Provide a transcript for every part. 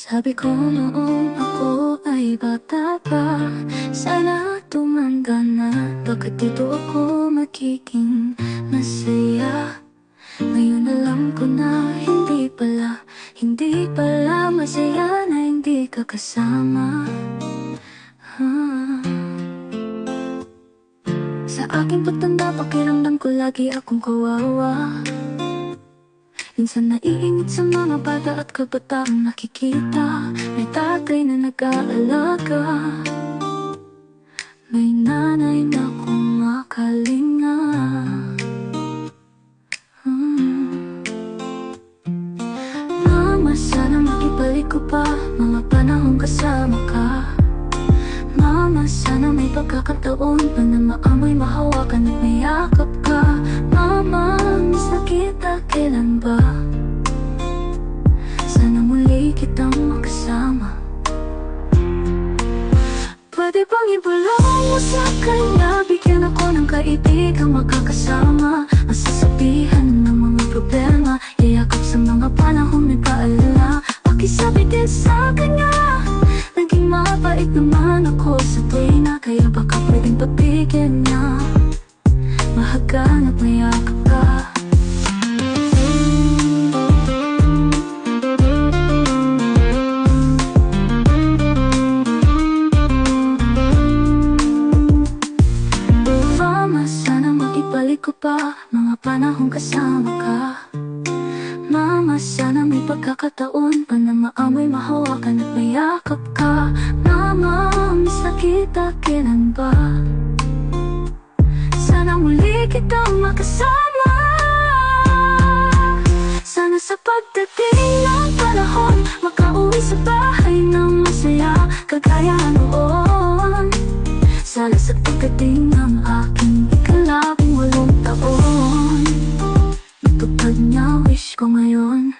Sabi ko noong ako ay bata pa, sana tumanda na, bakit dito ako magiging masaya? Ngayon alam ko na hindi pala masaya na hindi ka kasama. Sa aking pagtanda, pakiramdam ko lagi akong kawawa. Minsan naiingit sa mga bata at kabataang nakikita may tatay na nag-aalaga, may nanay na kumakalinga. Mama, sana makibalik ko pa mga panahong kasama ka. Mama, sana may pagkakataon pa na maamoy, mahawakan at mayakap ka. Mama, miss na kita, kailan ba? Sana muli kitang makasama. Pwede bang ibulong mo sa kanya, bigyan ako ng kaibigang makakasama. Masasabihan ng mga problema, iyakap sa mga panahong may paalala. Pakisabi din sa kanya, naging mabait naman ako sa tuwing na, kaya baka pwedeng pagbigyan niya, mahagan at mayakap ka. Mama, sana maibalik ko pa mga panahong kasama ka. Mama, sana may pagkakataon pa na maamoy, mahawakan at mayakap ka. Mama, miss na kita, kailan ba? Sana muli kitang makasama. Sana sa pagdating ng panahon, makauwi sa bahay ng masaya, kagaya noon. Sana sa pagdating ng aking ikalabing 8 taon, matupad niya wish ko ngayon.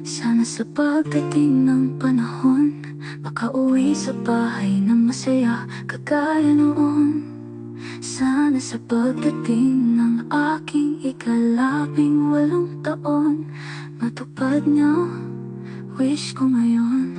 Sana sa pagdating ng panahon, makauwi sa bahay ng masaya, kagaya noon. Sana sa pagdating ng aking ikalabing 8 taon, matupad niya wish ko ngayon.